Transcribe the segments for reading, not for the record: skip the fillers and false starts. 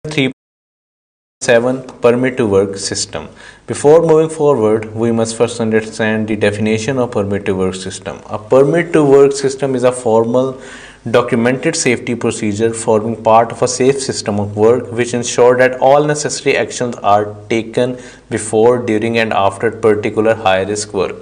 3.7 Permit to work system. Before moving forward, we must first understand the definition of permit to work system. A permit to work system is a formal documented safety procedure forming part of a safe system of work which ensure that all necessary actions are taken before, during and after particular high risk work.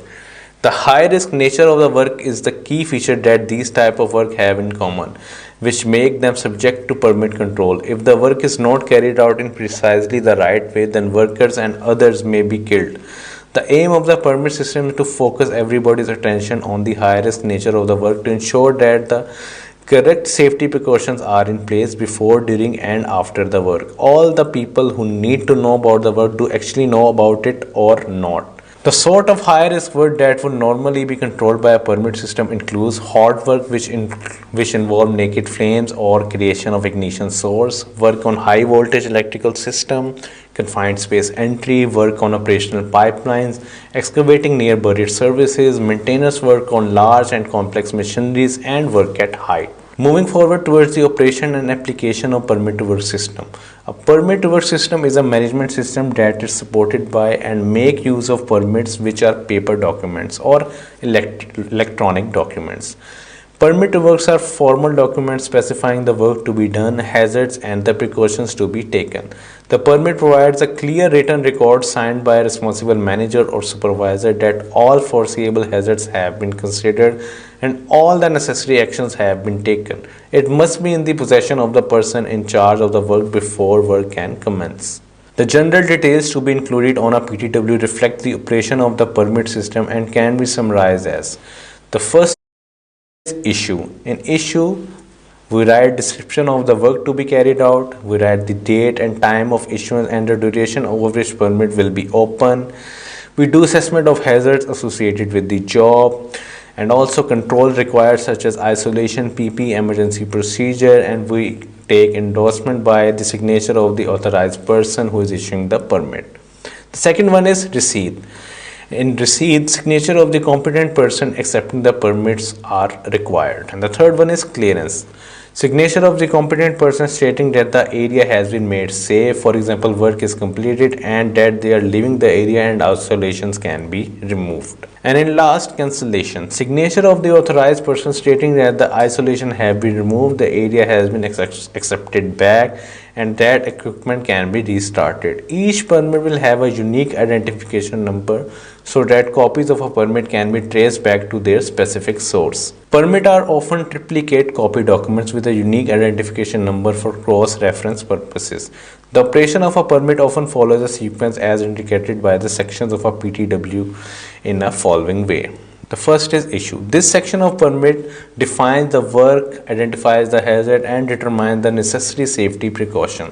The high risk nature of the work is the key feature that these type of work have in common, which make them subject to permit control. If the work is not carried out in precisely the right way, then workers and others may be killed. The aim of the permit system is to focus everybody's attention on the high risk nature of the work to ensure that the correct safety precautions are in place before, during and after the work. All the people who need to know about the work do actually know about it or not. The sort of high risk work that would normally be controlled by a permit system includes hot work which involve naked flames or creation of ignition source, work on high voltage electrical system, confined space entry, work on operational pipelines, excavating near buried services, maintenance work on large and complex machineries and work at height. Moving forward towards the operation and application of permit to work system. A permit to work system is a management system that is supported by and make use of permits which are paper documents or electronic documents. Permit to works are formal documents specifying the work to be done, hazards and the precautions to be taken. The permit provides a clear written record signed by a responsible manager or supervisor that all foreseeable hazards have been considered and all the necessary actions have been taken. It must be in the possession of the person in charge of the work before work can commence. The general details to be included on a PTW reflect the operation of the permit system and can be summarized as: the first issue. In issue, we write description of the work to be carried out, we write the date and time of issuance and the duration over which permit will be open. We do assessment of hazards associated with the job and also control required such as isolation, PP, emergency procedure, and we take endorsement by the signature of the authorized person who is issuing the permit. The second one is receipt. In receipt, signature of the competent person accepting the permits are required. And the third one is clearance. Signature of the competent person stating that the area has been made safe, for example, work is completed and that they are leaving the area and isolations can be removed. And in last, cancellation. Signature of the authorized person stating that the isolation have been removed, the area has been accepted back and that equipment can be restarted. Each permit will have a unique identification number so that copies of a permit can be traced back to their specific source. Permits are often triplicate copy documents with a unique identification number for cross-reference purposes. The operation of a permit often follows a sequence as indicated by the sections of a PTW in a following way. The first is issue. This section of permit defines the work, identifies the hazard and determines the necessary safety precaution.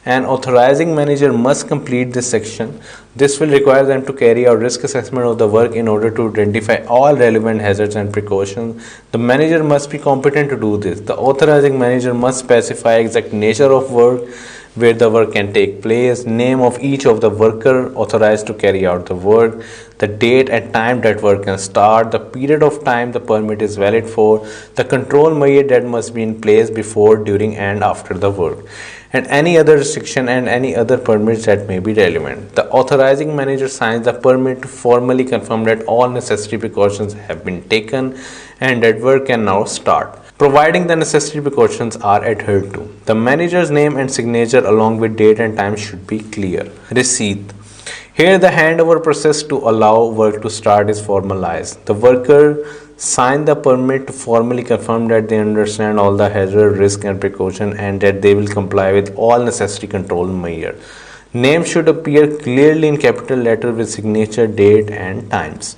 An authorizing manager must complete this section. This will require them to carry out risk assessment of the work in order to identify all relevant hazards and precautions. The manager must be competent to do this. The authorizing manager must specify exact nature of work, where the work can take place, name of each of the worker authorized to carry out the work, the date and time that work can start, the period of time the permit is valid for, the control measure that must be in place before, during and after the work, and any other restriction and any other permits that may be relevant. The authorizing manager signs the permit to formally confirm that all necessary precautions have been taken and that work can now start, providing the necessary precautions are adhered to. The manager's name and signature along with date and time should be clear. Receipt. Here the handover process to allow work to start is formalized. The worker sign the permit to formally confirm that they understand all the hazard, risk and precaution and that they will comply with all necessary control measures. Name should appear clearly in capital letter with signature, date and times.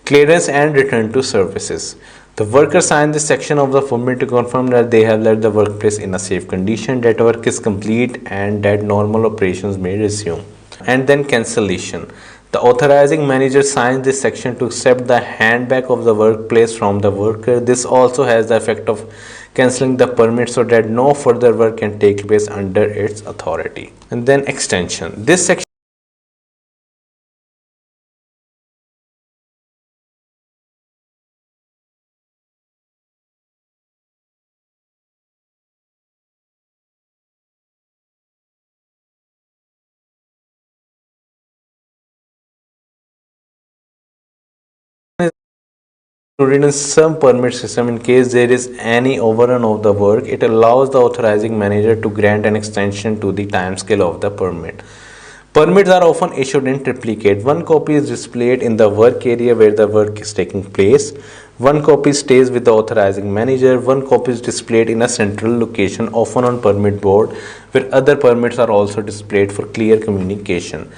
Clearance and return to services. The worker signs this section of the permit to confirm that they have left the workplace in a safe condition, that work is complete and that normal operations may resume. And then cancellation. The authorizing manager signs this section to accept the handback of the workplace from the worker. This also has the effect of cancelling the permit so that no further work can take place under its authority. And then extension. This section included in some permit system. In case there is any overrun of the work, it allows the authorizing manager to grant an extension to the timescale of the permit. Permits are often issued in triplicate. One copy is displayed in the work area where the work is taking place. One copy stays with the authorizing manager. One copy is displayed in a central location, often on permit board, where other permits are also displayed for clear communication.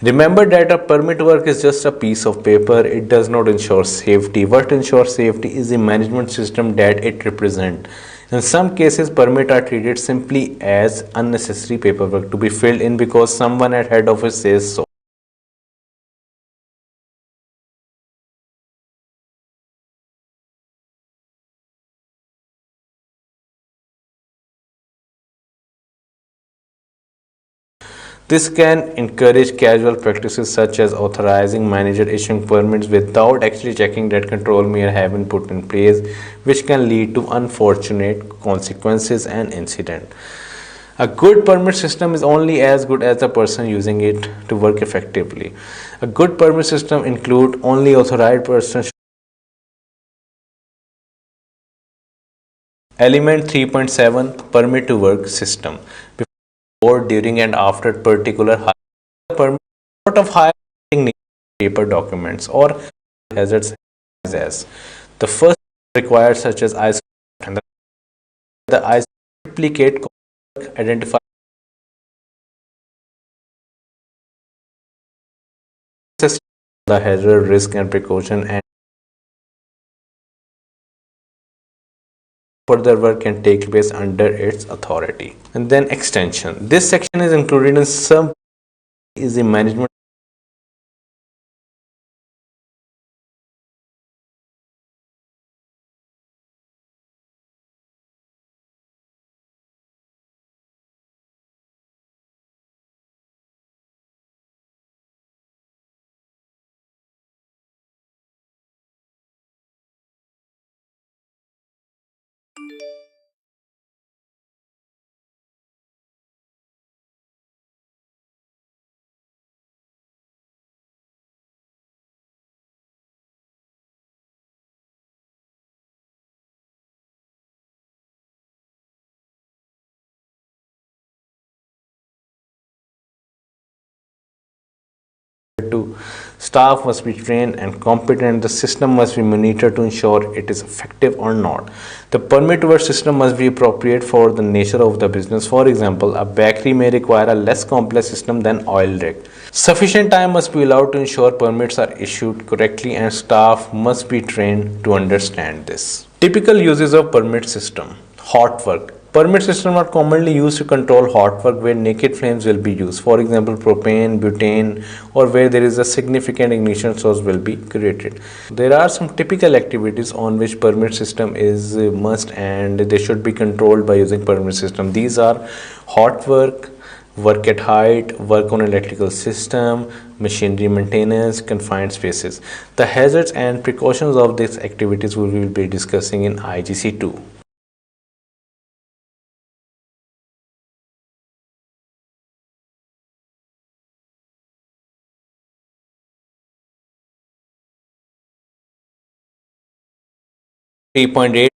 Remember that a permit work is just a piece of paper. It does not ensure safety. What ensures safety is the management system that it represents. In some cases, permits are treated simply as unnecessary paperwork to be filled in because someone at head office says so. This can encourage casual practices such as authorizing manager issuing permits without actually checking that control may have been put in place, which can lead to unfortunate consequences and incident. A good permit system is only as good as the person using it to work effectively. A good permit system include only authorized persons. Element 3.7 Permit to work system. Before, during, and after particular permit of hiring paper documents or hazards as the first required such as ISO and the ISO duplicate identify the hazard risk and precaution and further work can take place under its authority. And then extension, this section is included in some is the management 2. Staff must be trained and competent. The system must be monitored to ensure it is effective or not. The permit to work system must be appropriate for the nature of the business. For example, a bakery may require a less complex system than oil rig. Sufficient time must be allowed to ensure permits are issued correctly and staff must be trained to understand this. Typical uses of permit system. Hot work. Permit systems are commonly used to control hot work where naked flames will be used. For example, propane, butane, or where there is a significant ignition source will be created. There are some typical activities on which permit system is must and they should be controlled by using permit system. These are hot work, work at height, work on electrical system, machinery maintenance, confined spaces. The hazards and precautions of these activities we will be discussing in IGC 2. Three point eight